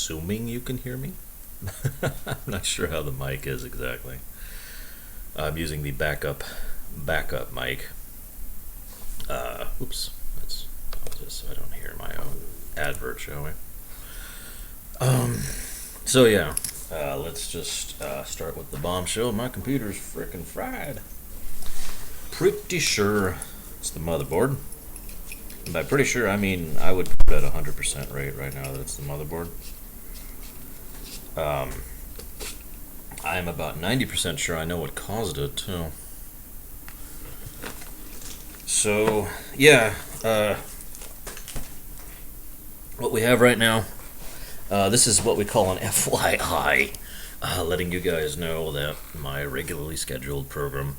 assuming you can hear me. I'm not sure how the mic is exactly. I'm using the backup mic. Oops. I'll just so I don't hear my own advert, shall we? So yeah, let's just start with the bombshell. My computer's frickin' fried. Pretty sure it's the motherboard. And by pretty sure, I mean I would put it at 100% rate right now that it's the motherboard. I'm about 90% sure I know what caused it, too. So, yeah, what we have right now, this is what we call an FYI, letting you guys know that my regularly scheduled program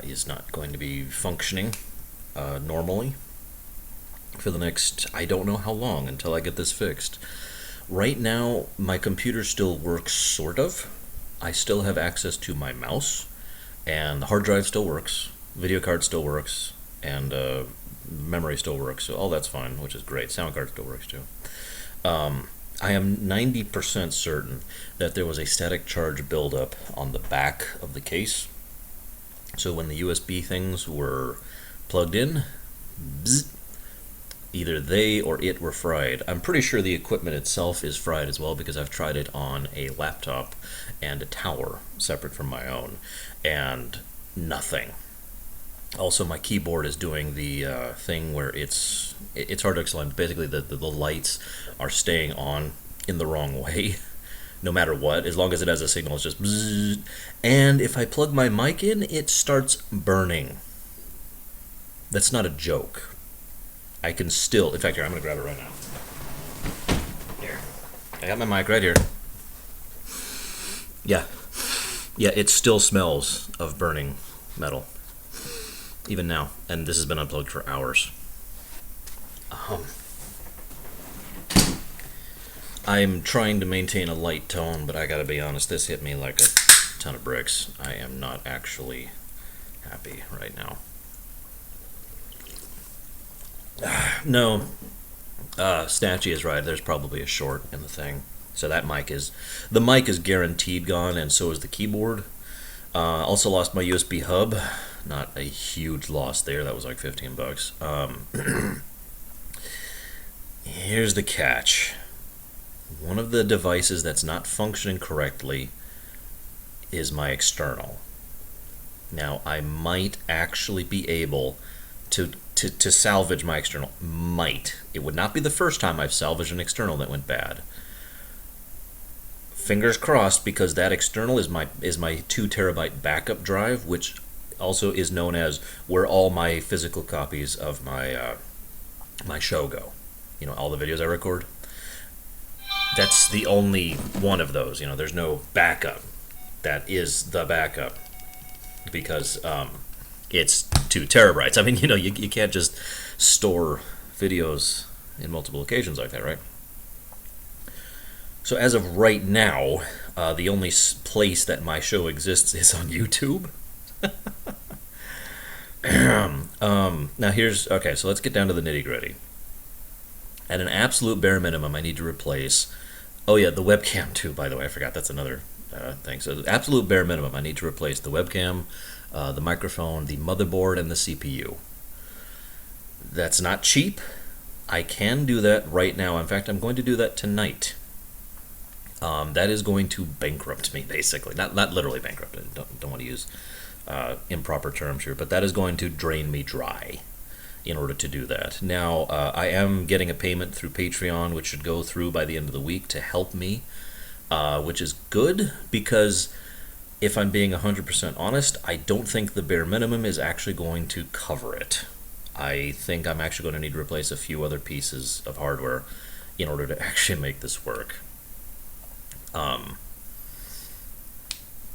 is not going to be functioning normally for the next, I don't know how long, until I get this fixed. Right now, my computer still works, sort of. I still have access to my mouse, and the hard drive still works, video card still works, and memory still works, so all that's fine, which is great. Sound card still works too. I am 90% certain that there was a static charge buildup on the back of the case. So when the USB things were plugged in, bzz, either they or it were fried. I'm pretty sure the equipment itself is fried as well because I've tried it on a laptop and a tower separate from my own, and nothing. Also, my keyboard is doing the thing where it's hard to explain. Basically, the lights are staying on in the wrong way, no matter what. As long as it has a signal, it's just bzzz. And if I plug my mic in, it starts burning. That's not a joke. I can still, in fact, here, I'm going to grab it right now. Here. I got my mic right here. Yeah. Yeah, it still smells of burning metal. Even now. And this has been unplugged for hours. I'm trying to maintain a light tone, but I gotta be honest, this hit me like a ton of bricks. I am not actually happy right now. No, Snatchy is right. There's probably a short in the thing. So that the mic is guaranteed gone, and so is the keyboard. Also lost my USB hub. Not a huge loss there. That was like $15. Here's the catch. One of the devices that's not functioning correctly is my external. Now, I might actually be able to salvage my external. Might. It would not be the first time I've salvaged an external that went bad. Fingers crossed, because that external is my 2 terabyte backup drive, which also is known as where all my physical copies of my my show go. You know, all the videos I record. That's the only one of those. You know, there's no backup. That is the backup, because it's 2 terabytes. I mean, you know, you can't just store videos in multiple locations like that, right? So as of right now, the only place that my show exists is on YouTube. Now okay, so let's get down to the nitty-gritty. At an absolute bare minimum, I need to replace, oh yeah, the webcam too, by the way, I forgot, that's another thing. So the absolute bare minimum, I need to replace the webcam, the microphone, the motherboard, and the CPU. That's not cheap. I can do that right now. In fact, I'm going to do that tonight. That is going to bankrupt me, basically. Not literally bankrupt. I don't want to use improper terms here, but that is going to drain me dry in order to do that. Now, I am getting a payment through Patreon, which should go through by the end of the week to help me, which is good, because if I'm being 100% honest, I don't think the bare minimum is actually going to cover it. I think I'm actually going to need to replace a few other pieces of hardware in order to actually make this work.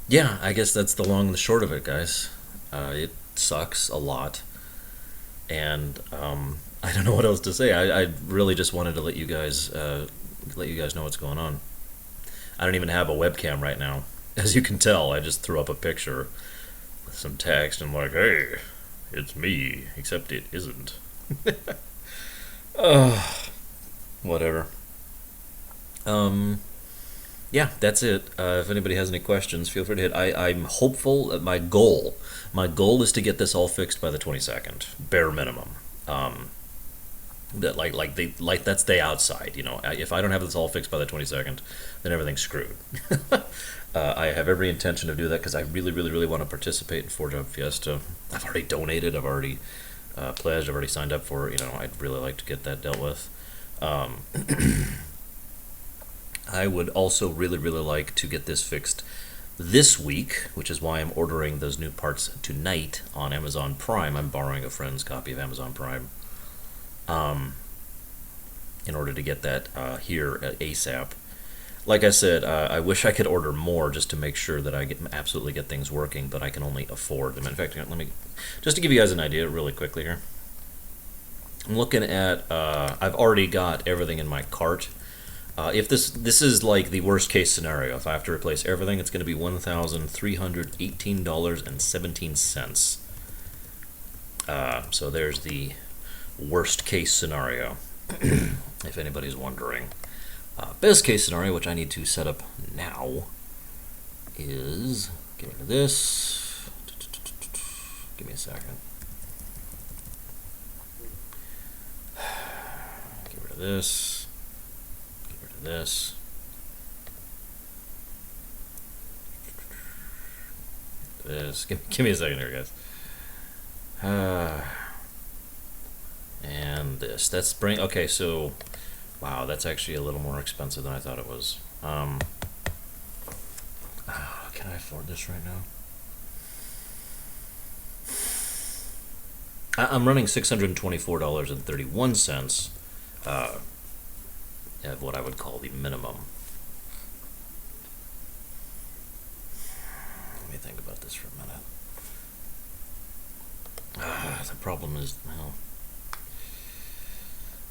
Yeah, I guess that's the long and the short of it, guys. It sucks a lot, and I don't know what else to say. I really just wanted to let you guys know what's going on. I don't even have a webcam right now. As you can tell, I just threw up a picture with some text and like, hey, it's me, except it isn't. Whatever. Um, yeah, that's it. If anybody has any questions, feel free to hit. I'm hopeful. My goal is to get this all fixed by the 22nd, bare minimum. Um, that that's the outside. If I don't have this all fixed by the 22nd, then everything's screwed. I have every intention to do that because I really, really, really want to participate in Four Job Fiesta. I've already donated. I've already pledged. I've already signed up for it. I'd really like to get that dealt with. Um, I would also really, really like to get this fixed this week, which is why I'm ordering those new parts tonight on Amazon Prime. I'm borrowing a friend's copy of Amazon Prime in order to get that here at ASAP. Like I said, I wish I could order more just to make sure that I absolutely get things working, but I can only afford them. In fact, let me just to give you guys an idea really quickly here. I'm looking at. I've already got everything in my cart. If this is like the worst case scenario, if I have to replace everything, it's going to be $1,318.17. So there's the worst case scenario, if anybody's wondering. Best case scenario, which I need to set up now, is get rid of this. Give me a second. Get rid of this. Get rid of this. This. Give me a second here, guys. And this. That's bring. Okay, so. Wow, that's actually a little more expensive than I thought it was. Can I afford this right now? I'm running $624.31 of what I would call the minimum. Let me think about this for a minute. The problem is, well,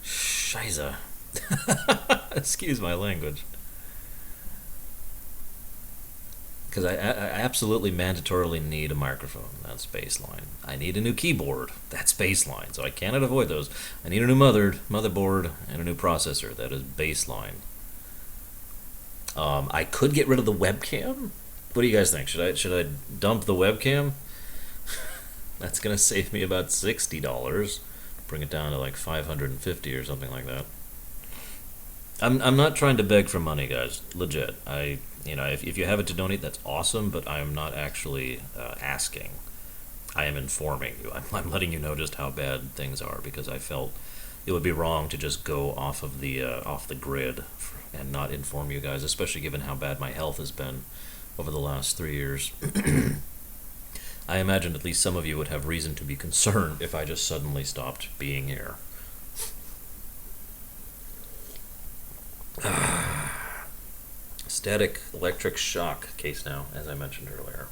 Shiza. Excuse my language. Because I absolutely mandatorily need a microphone. That's baseline. I need a new keyboard. That's baseline. So I cannot avoid those. I need a new motherboard and a new processor. That is baseline. I could get rid of the webcam. What do you guys think? Should I dump the webcam? That's gonna save me about $60. Bring it down to like $550 or something like that. I'm not trying to beg for money, guys. Legit. If you have it to donate, that's awesome. But I am not actually asking. I am informing you. I'm letting you know just how bad things are because I felt it would be wrong to just go off the grid and not inform you guys, especially given how bad my health has been over the last 3 years. I imagine at least some of you would have reason to be concerned if I just suddenly stopped being here. Static electric shock case now, as I mentioned earlier.